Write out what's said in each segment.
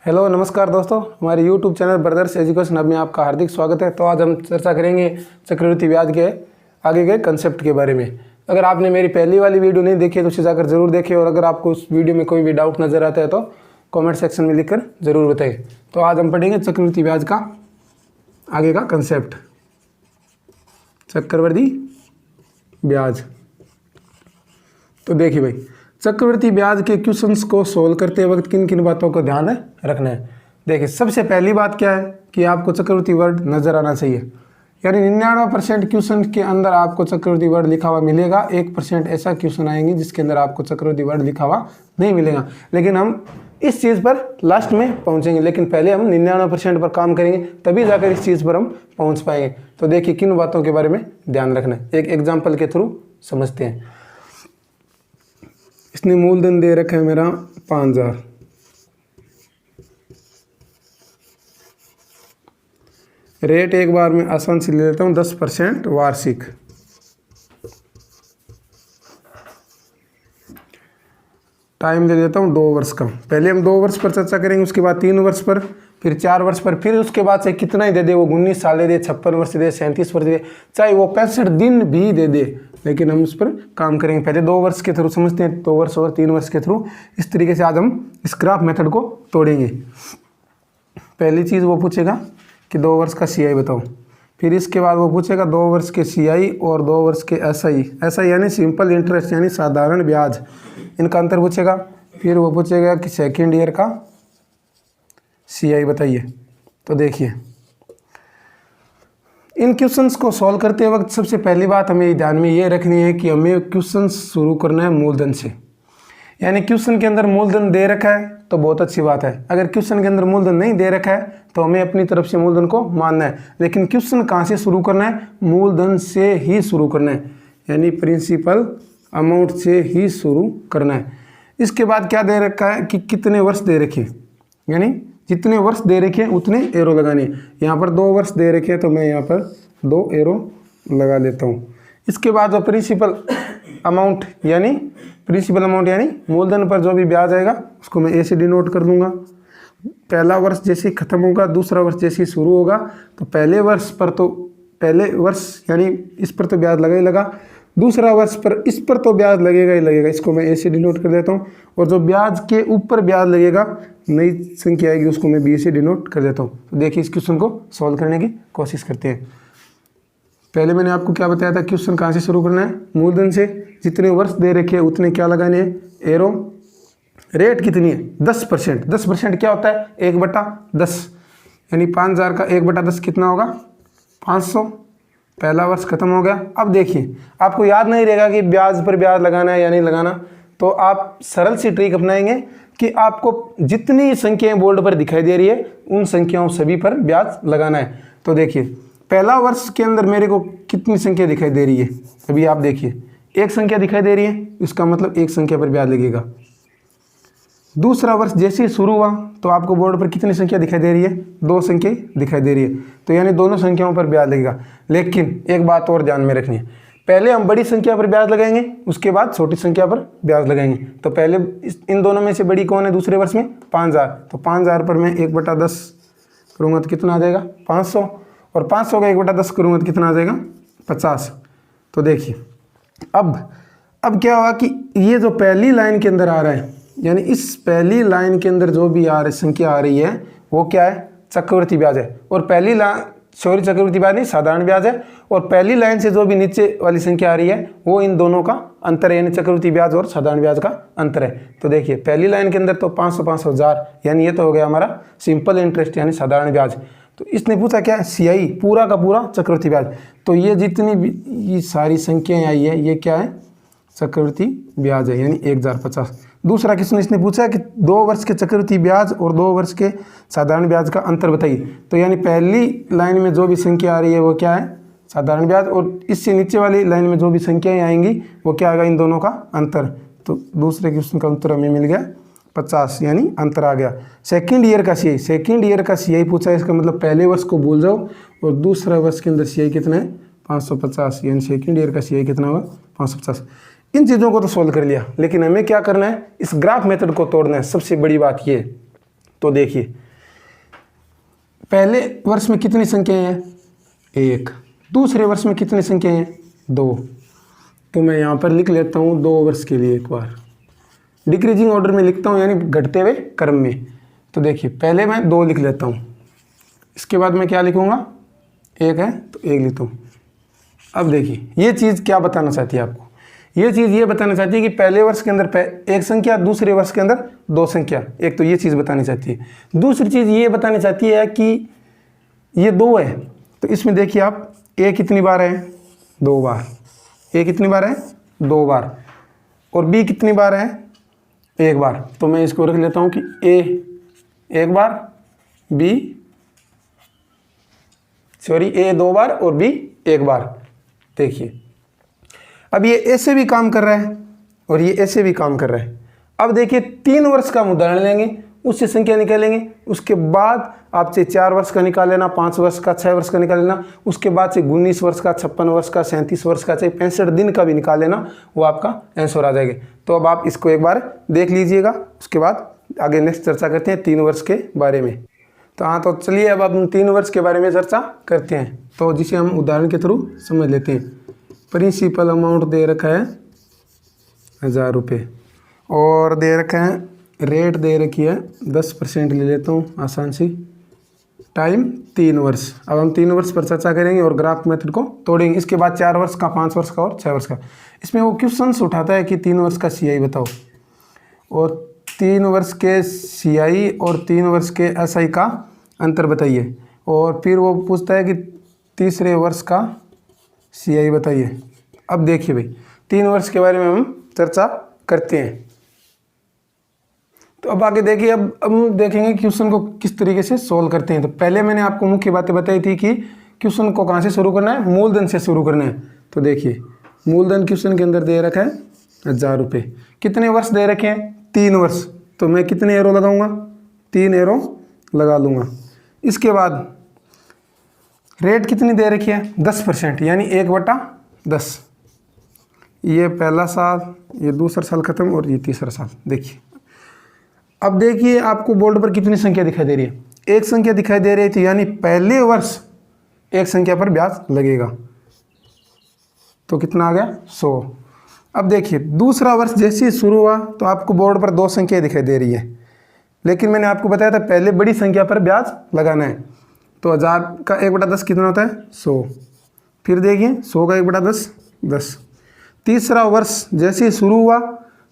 Hello नमस्कार दोस्तों, हमारे YouTube channel brothers education hub में आपका हार्दिक स्वागत है। तो आज हम चर्चा करेंगे चक्रवृद्धि ब्याज के आगे के कंसेप्ट के बारे में। अगर आपने मेरी पहली वाली वीडियो नहीं देखी है तो उसे जाकर जरूर देखें, और अगर आपको उस वीडियो में कोई भी डाउट नज़र आता है तो कमेंट सेक्शन में लिखकर ज़रूर बताइए। तो आज हम पढ़ेंगे चक्रवृद्धि ब्याज का आगे का कंसेप्ट, चक्रवृद्धि ब्याज। तो देखिए भाई, चक्रवृद्धि ब्याज के क्वेश्चंस को सोल्व करते वक्त किन किन बातों को ध्यान रखना है। देखिए, सबसे पहली बात क्या है कि आपको चक्रवृद्धि वर्ड नजर आना चाहिए, यानी 99% क्वेश्चन के अंदर आपको चक्रवृद्धि वर्ड लिखा हुआ मिलेगा। 1% ऐसा क्वेश्चन आएंगे जिसके अंदर आपको चक्रवृद्धि वर्ड लिखा हुआ नहीं मिलेगा। लेकिन हम इस चीज़ पर लास्ट में पहुंचेंगे, लेकिन पहले हम 99% पर काम करेंगे, तभी जाकर इस चीज़ पर हम पहुँच पाएंगे। तो देखिए, किन बातों के बारे में ध्यान रखना है, एक एग्जाम्पल के थ्रू समझते हैं। इसने मूलधन दे रखा है मेरा 5000, रेट एक बार में आसान से ले लेता हूँ 10% वार्षिक। टाइम दे देता हूँ 2 वर्ष का। पहले हम 2 वर्ष पर चर्चा करेंगे, उसके बाद 3 वर्ष पर, फिर 4 वर्ष पर, फिर उसके बाद से कितना ही दे दे, वो 19 साल दे दे, 56 वर्ष दे, 37 वर्ष दे, चाहे वो 65 दिन भी दे दे, लेकिन हम उस पर काम करेंगे। पहले 2 वर्ष के थ्रू समझते हैं, 2 वर्ष और 3 वर्ष के थ्रू। इस तरीके से आज हम इस ग्राफ मेथड को तोड़ेंगे। पहली चीज़ वो पूछेगा कि 2 वर्ष का CI बताओ, फिर इसके बाद वो पूछेगा 2 वर्ष के CI और 2 वर्ष के SI यानी सिंपल इंटरेस्ट यानी साधारण ब्याज, इनका अंतर पूछेगा। फिर वो पूछेगा कि सेकेंड ईयर का CI बताइए। तो देखिए, इन क्वेश्चंस को सॉल्व करते वक्त सबसे पहली बात हमें ध्यान में ये रखनी है कि हमें क्वेश्चंस शुरू करना है मूलधन से। यानी क्वेश्चन के अंदर मूलधन दे रखा है तो बहुत अच्छी बात है, अगर क्वेश्चन के अंदर मूलधन नहीं दे रखा है तो हमें अपनी तरफ से मूलधन को मानना है। लेकिन क्वेश्चन कहाँ से शुरू करना है? मूलधन से ही शुरू करना है, यानी प्रिंसिपल अमाउंट से ही शुरू करना है। इसके बाद क्या दे रखा है कि कितने वर्ष दे रखे, यानी जितने वर्ष दे रखे हैं उतने एरो लगाने। यहाँ पर 2 वर्ष दे रखे हैं तो मैं यहाँ पर 2 एरो लगा देता हूँ। इसके बाद जो प्रिंसिपल अमाउंट यानी मूलधन पर जो भी ब्याज आएगा उसको मैं ऐसे डिनोट कर दूंगा। पहला वर्ष जैसे ही खत्म होगा, दूसरा वर्ष जैसे ही शुरू होगा, तो पहले वर्ष यानी इस पर तो ब्याज लगा ही लगा, दूसरा वर्ष पर इस पर तो ब्याज लगेगा ही लगेगा। इसको मैं ऐसे डिनोट कर देता हूँ। और जो ब्याज के ऊपर ब्याज लगेगा, नई संख्या आएगी, उसको मैं B से डिनोट कर देता हूँ। तो देखिए, इस क्वेश्चन को सॉल्व करने की कोशिश करते हैं। पहले मैंने आपको क्या बताया था, क्वेश्चन कहाँ से शुरू करना है? मूलधन से। जितने वर्ष दे रखे हैं उतने क्या लगाने हैं? एरो। रेट कितनी है? 10%। 10% क्या होता है? 1/10, यानी 5000 का 1/10 कितना होगा? 500। पहला वर्ष खत्म हो गया। अब देखिए, आपको याद नहीं रहेगा कि ब्याज पर ब्याज लगाना है या नहीं लगाना, तो आप सरल सी ट्रिक अपनाएंगे कि आपको जितनी संख्याएं बोर्ड पर दिखाई दे रही है उन संख्याओं सभी पर ब्याज लगाना है। तो देखिए, पहला वर्ष के अंदर मेरे को कितनी संख्या दिखाई दे रही है? अभी आप देखिए, 1 संख्या दिखाई दे रही है, इसका मतलब 1 संख्या पर ब्याज लगेगा। दूसरा वर्ष जैसे ही शुरू हुआ तो आपको बोर्ड पर कितनी संख्या दिखाई दे रही है? 2 संख्या दिखाई दे रही है, तो यानी दोनों संख्याओं पर ब्याज लगेगा। लेकिन एक बात और ध्यान में रखनी है, पहले हम बड़ी संख्या पर ब्याज लगाएंगे, उसके बाद छोटी संख्या पर ब्याज लगाएंगे। तो पहले इन दोनों में से बड़ी कौन है दूसरे वर्ष में? 5000। तो 5000 पर मैं 1/10 करूँगा तो कितना आ जाएगा? 500। और 500 का 1/10 करूँगा तो कितना आ जाएगा? 50। तो देखिए, अब क्या हुआ कि ये जो पहली लाइन के अंदर आ रहा है, यानी इस पहली लाइन के अंदर जो भी संख्या आ रही है वो क्या है? चक्रवृद्धि ब्याज है। और चक्रवृद्धि ब्याज नहीं, साधारण ब्याज है। और पहली लाइन से जो भी नीचे वाली संख्या आ रही है वो इन दोनों का अंतर है, यानी चक्रवृद्धि ब्याज और साधारण ब्याज का अंतर है। तो देखिए, पहली लाइन के अंदर तो 500, 5,000, यानी ये तो हो गया हमारा सिंपल इंटरेस्ट यानी साधारण ब्याज। तो इसने पूछा क्या? CI, पूरा का पूरा चक्रवृद्धि ब्याज। तो ये जितनी भी ये सारी संख्याएं आई है, ये क्या है? चक्रवृद्धि ब्याज है, यानी 1050। दूसरा क्वेश्चन इसने पूछा कि 2 वर्ष के चक्रवृद्धि ब्याज और 2 वर्ष के साधारण ब्याज का अंतर बताइए। तो यानी पहली लाइन में जो भी संख्या आ रही है वो क्या है? साधारण ब्याज। और इससे नीचे वाली लाइन में जो भी संख्याएं आएंगी वो क्या आएगा? इन दोनों का अंतर। तो दूसरे क्वेश्चन का उत्तर हमें मिल गया 50, यानी अंतर आ गया। सेकेंड ईयर का CI पूछा है, इसका मतलब पहले वर्ष को भूल जाओ और दूसरा वर्ष के अंदर CI कितना है? 550, यानी सेकेंड ईयर का CI कितना होगा? 550। इन चीज़ों को तो सोल्व कर लिया, लेकिन हमें क्या करना है? इस ग्राफ मेथड को तोड़ना है। सबसे बड़ी बात ये तो देखिए पहले वर्ष में कितनी संख्याएं हैं, 1। दूसरे वर्ष में कितनी संख्याएं हैं, 2। तो मैं यहाँ पर लिख लेता हूँ 2 वर्ष के लिए एक बार डिक्रीजिंग ऑर्डर में लिखता हूँ, यानी घटते हुए क्रम में। तो देखिए पहले मैं 2 लिख लेता हूँ, इसके बाद मैं क्या लिखूँगा, 1 है तो 1 लिखता हूँ। अब देखिए ये चीज़ क्या बताना चाहती है आपको, ये चीज़ ये बताना चाहती है कि पहले वर्ष के अंदर एक संख्या, दूसरे वर्ष के अंदर 2 संख्या। एक तो ये चीज़ बतानी चाहती है। दूसरी चीज़ ये बतानी चाहती है कि ये 2 है, तो इसमें देखिए आप ए कितनी बार है, 2 बार। ए कितनी बार है, 2 बार। और बी कितनी बार है, 1 बार। तो मैं इसको रख लेता हूँ कि ए 1 बार, बी ए 2 बार और बी 1 बार। देखिए अब ये ऐसे भी काम कर रहा है और ये ऐसे भी काम कर रहा है। अब देखिए 3 वर्ष का हम उदाहरण लेंगे, उससे संख्या निकालेंगे, उसके बाद आपसे 4 वर्ष का निकाल लेना, 5 वर्ष का, 6 वर्ष का निकाल लेना, उसके बाद से 19 वर्ष का, 56 वर्ष का, 37 वर्ष का, चाहे 65 दिन का भी निकाल लेना, वो आपका आंसर आ जाएगा। तो अब आप इसको एक बार देख लीजिएगा, उसके बाद आगे नेक्स्ट चर्चा करते हैं 3 वर्ष के बारे में। तो हाँ, तो चलिए अब हम 3 वर्ष के बारे में चर्चा करते हैं, तो जिसे हम उदाहरण के थ्रू समझ लेते हैं। प्रिंसिपल अमाउंट दे रखा है 1000 रुपये और दे रखा है रेट दे रखी है 10% ले लेता हूँ आसान सी, टाइम 3 वर्ष। अब हम 3 वर्ष पर चर्चा करेंगे और ग्राफ मेथड को तोड़ेंगे। इसके बाद 4 वर्ष का, 5 वर्ष का और 6 वर्ष का। इसमें वो क्वेश्चंस उठाता है कि 3 वर्ष का CI बताओ, और 3 वर्ष के CI और 3 वर्ष के SI का अंतर बताइए, और फिर वो पूछता है कि तीसरे वर्ष का CI बताइए। अब देखिए भाई 3 वर्ष के बारे में हम चर्चा करते हैं। तो अब आगे देखिए, अब हम देखेंगे क्वेश्चन को किस तरीके से सोल्व करते हैं। तो पहले मैंने आपको मुख्य बातें बताई थी कि क्वेश्चन को कहाँ से शुरू करना है, मूलधन से शुरू करना है। तो देखिए मूलधन क्वेश्चन के अंदर दे रखा है 1000 रुपये। कितने वर्ष दे रखे हैं, 3 वर्ष। तो मैं कितने एरो लगाऊंगा, 3 एरो लगा लूँगा। इसके बाद रेट कितनी दे रखी है, 10%, यानी 1/10। ये पहला साल, ये दूसरा साल खत्म और ये तीसरा साल। देखिए अब देखिए आपको बोर्ड पर कितनी संख्या दिखाई दे रही है, 1 संख्या दिखाई दे रही थी, यानी पहले वर्ष 1 संख्या पर ब्याज लगेगा। तो कितना आ गया, 100। अब देखिए दूसरा वर्ष जैसे ही शुरू हुआ तो आपको बोर्ड पर 2 संख्या दिखाई दे रही है, लेकिन मैंने आपको बताया था पहले बड़ी संख्या पर ब्याज लगाना है। तो 1000 का 1/10 कितना होता है, 100। फिर देखिए 100 का 1/10 10। तीसरा वर्ष जैसे ही शुरू हुआ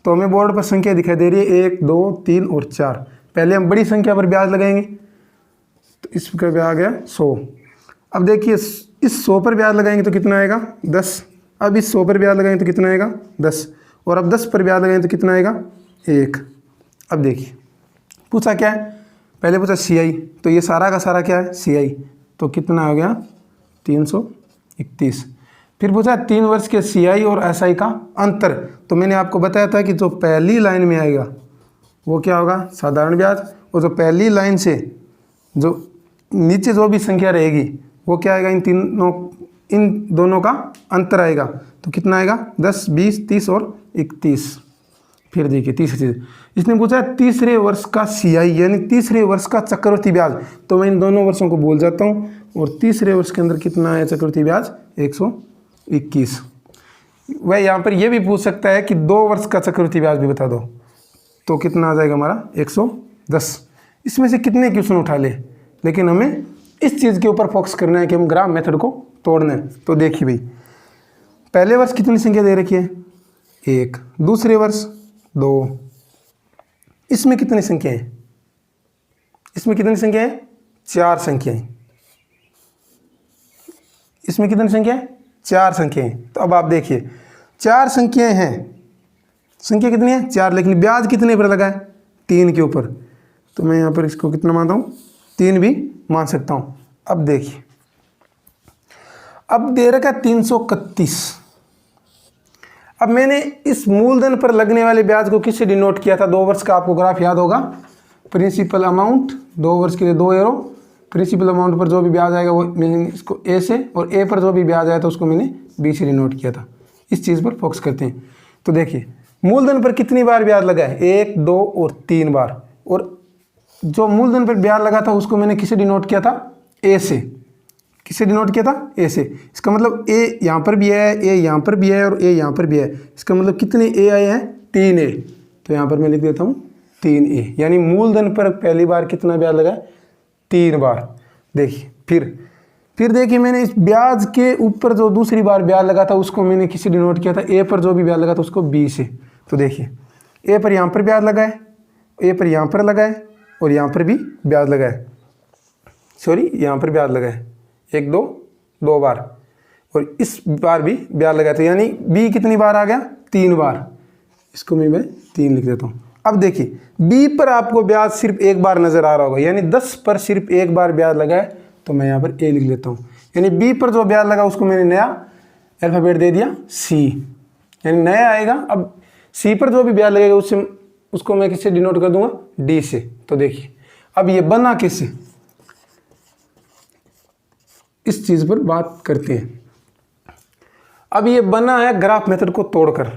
तो हमें बोर्ड पर संख्या दिखाई दे रही है 1, 2, 3 और 4। पहले हम बड़ी संख्या पर ब्याज लगाएंगे, तो इसका ब्याज आ गया 100। अब देखिए इस 100 पर ब्याज लगाएंगे तो कितना आएगा, 10। अब इस 100 पर ब्याज लगाएंगे तो कितना आएगा, 10। और अब 10 पर ब्याज लगाएंगे तो कितना आएगा, 1। अब देखिए पूछा क्या है, पहले पूछा CI, तो ये सारा का सारा क्या है, CI। तो कितना हो गया, 331। फिर पूछा 3 वर्ष के CI और SI का अंतर। तो मैंने आपको बताया था कि जो पहली लाइन में आएगा वो क्या होगा, साधारण ब्याज, और जो पहली लाइन से जो नीचे जो भी संख्या रहेगी वो क्या आएगा, इन दोनों का अंतर आएगा। तो कितना आएगा, 10, 20, 30 और 31। फिर देखिए तीसरी चीज़, इसने पूछा तीसरे वर्ष का CI, यानी तीसरे वर्ष का चक्रवृद्धि ब्याज। तो मैं इन दोनों वर्षों को भूल जाता हूँ, और तीसरे वर्ष के अंदर कितना है चक्रवृद्धि ब्याज, 121। वह यहाँ पर यह भी पूछ सकता है कि 2 वर्ष का चक्रवृद्धि ब्याज भी बता दो, तो कितना आ जाएगा हमारा, 110। इसमें से कितने क्वेश्चन उठा ले, लेकिन हमें इस चीज़ के ऊपर फोकस करना है कि हम ग्राफ मेथड को तोड़ना है। तो देखिए भाई पहले वर्ष कितनी संख्या दे रखी है, 1। दूसरे वर्ष 2। इसमें कितनी संख्या है, इसमें कितनी संख्या है, 4 संख्याएं। इसमें कितनी संख्या है, 4 संख्याएं। तो अब आप देखिए 4 संख्याएं हैं, संख्या कितनी है, 4, लेकिन ब्याज कितने पर लगा है, 3 के ऊपर। तो मैं यहाँ पर इसको कितना मानता हूँ, 3 भी मान सकता हूँ। अब देखिए अब दे रखा 331। अब मैंने इस मूलधन पर लगने वाले ब्याज को किससे डिनोट किया था, 2 वर्ष का आपको ग्राफ याद होगा, प्रिंसिपल अमाउंट 2 वर्ष के लिए 2 एरो, प्रिंसिपल अमाउंट पर जो भी ब्याज आएगा वो मैंने इसको A से, और A पर जो भी ब्याज आया था उसको मैंने B से डिनोट किया था। इस चीज़ पर फोकस करते हैं। तो देखिए मूलधन पर कितनी बार ब्याज लगा है, 1, 2 और 3 बार, और जो मूलधन पर ब्याज लगा था उसको मैंने किसे डिनोट किया था, ए से। किसे डिनोट किया था, ए से। इसका मतलब ए यहाँ पर भी है, ए यहाँ पर भी है और ए यहाँ पर भी है। इसका मतलब कितने ए आए हैं, 3 ए। तो यहाँ पर मैं लिख देता हूँ 3 ए, यानी मूलधन पर पहली बार कितना ब्याज लगा, 3 बार। देखिए फिर देखिए मैंने इस ब्याज के ऊपर जो दूसरी बार ब्याज लगा था उसको मैंने किसी डिनोट किया था, ए पर जो भी ब्याज लगा था उसको बी से। तो देखिए ए पर यहाँ पर ब्याज लगाए, ए पर यहाँ पर लगाए और यहाँ पर भी ब्याज लगाए, सॉरी यहाँ पर ब्याज लगाए, 1 2 बार, और इस बार भी ब्याज लगाए थे, यानी बी कितनी बार आ गया, 3 बार। इसको मैं 3 लिख देता हूँ। अब देखिए बी पर आपको ब्याज सिर्फ 1 बार नजर आ रहा होगा, यानी 10 पर सिर्फ 1 बार ब्याज लगा है, तो मैं यहाँ पर ए लिख लेता हूँ। यानी बी पर जो ब्याज लगा उसको मैंने नया अल्फाबेट दे दिया सी, यानी नया आएगा। अब सी पर जो भी ब्याज लगेगा उसको मैं किससे डिनोट कर दूंगा, डी से। तो देखिए अब ये बना कैसे, इस चीज पर बात करते हैं। अब ये बना है ग्राफ मेथड को तोड़कर,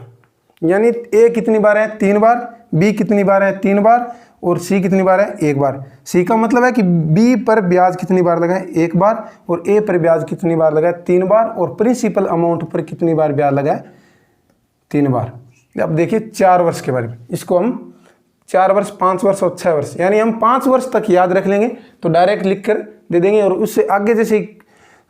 यानी ए कितनी बार है, 3 बार, बी कितनी बार है, 3 बार, और सी कितनी बार है, 1 बार। सी का मतलब है कि बी पर ब्याज कितनी बार लगा है, 1 बार, और ए पर ब्याज कितनी बार लगा है, 3 बार, और प्रिंसिपल अमाउंट पर कितनी बार ब्याज लगा है, 3 बार। अब देखिए 4 वर्ष के बारे में, इसको हम 4 वर्ष, 5 वर्ष और 6 वर्ष, यानी हम 5 वर्ष तक याद रख लेंगे तो डायरेक्ट लिख कर दे देंगे, और उससे आगे जैसे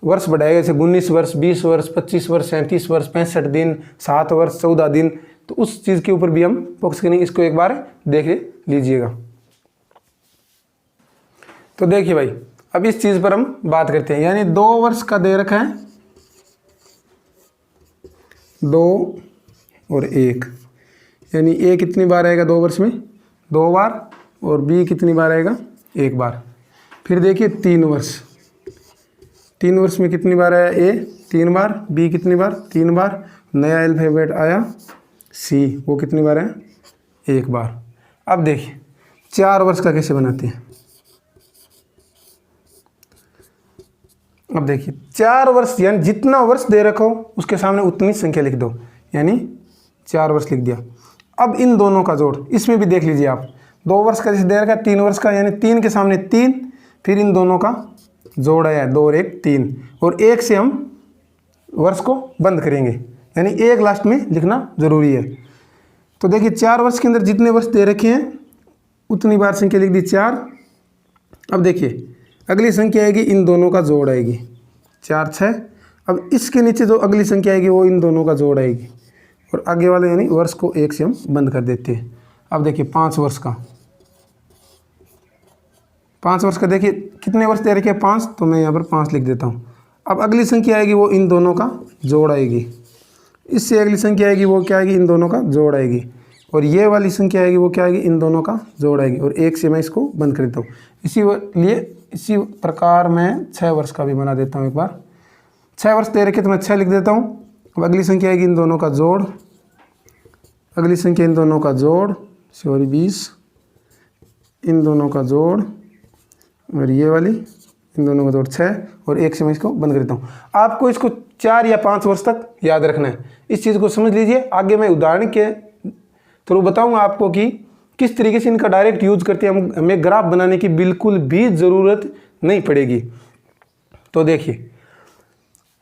वर्ष बढ़ाएगा, जैसे 19 वर्ष, 20 वर्ष, 25 वर्ष, 37 वर्ष, 65 दिन, 7 वर्ष, 14 दिन, तो उस चीज़ के ऊपर भी हम फोकस करेंगे। इसको एक बार देख लीजिएगा। तो देखिए भाई अब इस चीज़ पर हम बात करते हैं, यानी 2 वर्ष का दे रखा है, 2 और 1, यानी ए कितनी बार आएगा 2 वर्ष में, 2 बार, और बी कितनी बार आएगा, 1 बार। फिर देखिए 3 वर्ष, 3 वर्ष में कितनी बार आया ए, 3 बार, बी कितनी बार, 3 बार, नया अल्फाबेट आया सी, वो कितनी बार है, 1 बार। अब देखिए 4 वर्ष का कैसे बनाते हैं। अब देखिए 4 वर्ष, यानी जितना वर्ष दे रखा हो उसके सामने उतनी संख्या लिख दो, यानी 4 वर्ष लिख दिया। अब इन दोनों का जोड़, इसमें भी देख लीजिए आप, 2 वर्ष का जैसे दे रखा है, 3 वर्ष का, यानी 3 के सामने 3, फिर इन दोनों का जोड़ आया 2 और 1 3, और 1 से हम वर्ष को बंद करेंगे, यानी 1 लास्ट में लिखना जरूरी है। तो देखिए 4 वर्ष के अंदर जितने वर्ष दे रखे हैं उतनी बार संख्या लिख दी 4। अब देखिए अगली संख्या आएगी, इन दोनों का जोड़ आएगी, 4 6। अब इसके नीचे जो अगली संख्या आएगी वो इन दोनों का जोड़ आएगी, और आगे वाले यानी वर्ष को 1 से हम बंद कर देते हैं। अब देखिए 5 वर्ष का, 5 वर्ष का देखिए कितने वर्ष दे रखे हैं, 5, तो मैं यहाँ पर 5 लिख देता हूँ। अब अगली संख्या आएगी वो इन दोनों का जोड़ आएगी, इससे अगली संख्या आएगी वो क्या आएगी, इन दोनों का जोड़ आएगी, और ये वाली संख्या आएगी वो क्या आएगी, इन दोनों का जोड़ आएगी, और 1 से मैं इसको बंद कर देता हूँ। इसी प्रकार मैं 6 वर्ष का भी बना देता हूँ एक बार। 6 वर्ष दे रखे तो मैं 6 लिख देता हूँ। अब अगली संख्या आएगी इन दोनों का जोड़, अगली संख्या इन दोनों का जोड़, सॉरी 20, इन दोनों का जोड़, और ये वाली इन दोनों का जोड़ 6, और 1 से मैं इसको बंद कर देता हूँ। आपको इसको 4 या 5 वर्ष तक याद रखना है, इस चीज़ को समझ लीजिए। आगे मैं उदाहरण के थ्रू बताऊँगा आपको कि किस तरीके से इनका डायरेक्ट यूज करते हैं, हमें ग्राफ बनाने की बिल्कुल भी ज़रूरत नहीं पड़ेगी। तो देखिए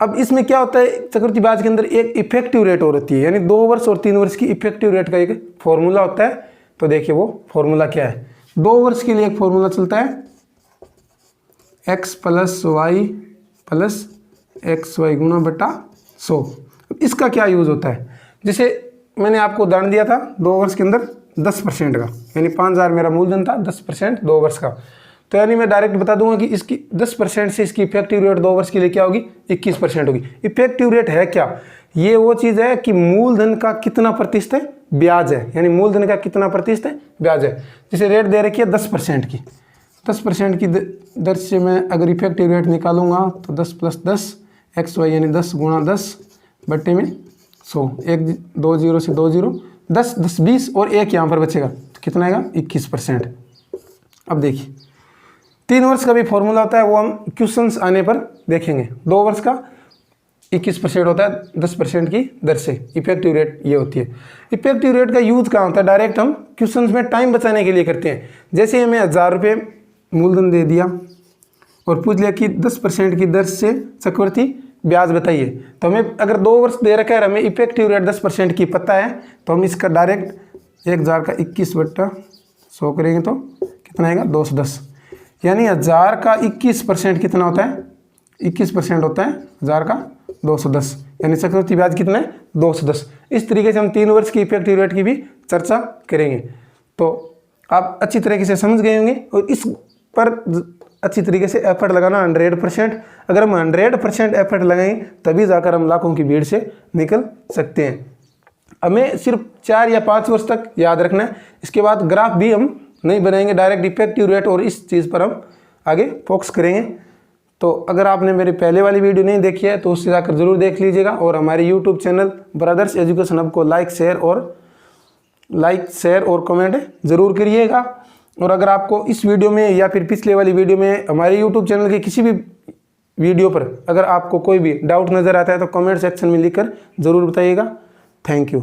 अब इसमें क्या होता है, चक्रवृद्धि ब्याज के अंदर एक इफेक्टिव रेट और होती है, यानी 2 वर्ष और 3 वर्ष की इफेक्टिव रेट का एक फॉर्मूला होता है। तो देखिए वो फॉर्मूला क्या है। 2 वर्ष के लिए एक फॉर्मूला चलता है x + y + xy गुणा बटा 100। इसका क्या यूज़ होता है, जैसे मैंने आपको उदाहरण दिया था 2 वर्ष के अंदर 10% का, यानी 5000 मेरा मूलधन था, 10% 2 वर्ष का, तो यानी मैं डायरेक्ट बता दूंगा कि इसकी 10% से इसकी इफेक्टिव रेट 2 वर्ष के लिए क्या होगी, 21% होगी। इफेक्टिव रेट है क्या, ये वो चीज़ है कि मूलधन का कितना प्रतिशत ब्याज है, यानी मूलधन का कितना प्रतिशत ब्याज है। जैसे रेट दे रखी है 10% की, 10% की दर से मैं अगर इफेक्टिव रेट निकालूंगा तो 10 + 10 XY, यानी 10 × 10 बट्टे में 100, 1 2 0 से 2 0, 10 10 20 और 1 यहाँ पर बचेगा, तो कितना आएगा 21%। अब देखिए 3 वर्ष का भी फॉर्मूला होता है, वो हम क्वेश्चंस आने पर देखेंगे। 2 वर्ष का 21% होता है 10% की दर से। इफेक्टिव रेट ये होती है। इफेक्टिव रेट का यूज कहाँ होता है? डायरेक्ट हम क्वेश्चंस में टाइम बचाने के लिए करते हैं। जैसे हमें 1000 रुपये मूलधन दे दिया और पूछ लिया कि 10% की दर से चक्रवृद्धि ब्याज बताइए, तो हमें अगर 2 वर्ष दे रखा है, हमें इफेक्टिव रेट 10% की पता है, तो हम इसका डायरेक्ट 1000 का 21/100 करेंगे तो कितना आएगा? 210। यानी 1000 का 21% कितना होता है? 21% होता है 1000 का 210, यानी चक्रवृद्धि ब्याज कितना है? 210। इस तरीके से हम 3 वर्ष की इफेक्टिव रेट की भी चर्चा करेंगे। तो आप अच्छी तरीके से समझ गए होंगे और इस पर अच्छी तरीके से एफर्ट लगाना 100%। अगर हम 100% एफर्ट लगाएंगे तभी जाकर हम लाखों की भीड़ से निकल सकते हैं। हमें सिर्फ 4 या 5 वर्ष तक याद रखना है। इसके बाद ग्राफ भी हम नहीं बनाएंगे, डायरेक्ट इफेक्टिव रेट और इस चीज़ पर हम आगे फोकस करेंगे। तो अगर आपने मेरी पहले वाली वीडियो नहीं देखी है तो उससे जाकर ज़रूर देख लीजिएगा और हमारे YouTube channel brothers education hub को लाइक शेयर और कमेंट ज़रूर करिएगा। और अगर आपको इस वीडियो में या फिर पिछले वाली वीडियो में हमारे यूट्यूब चैनल के किसी भी वीडियो पर अगर आपको कोई भी डाउट नज़र आता है तो कमेंट सेक्शन में लिखकर ज़रूर बताइएगा। Thank you.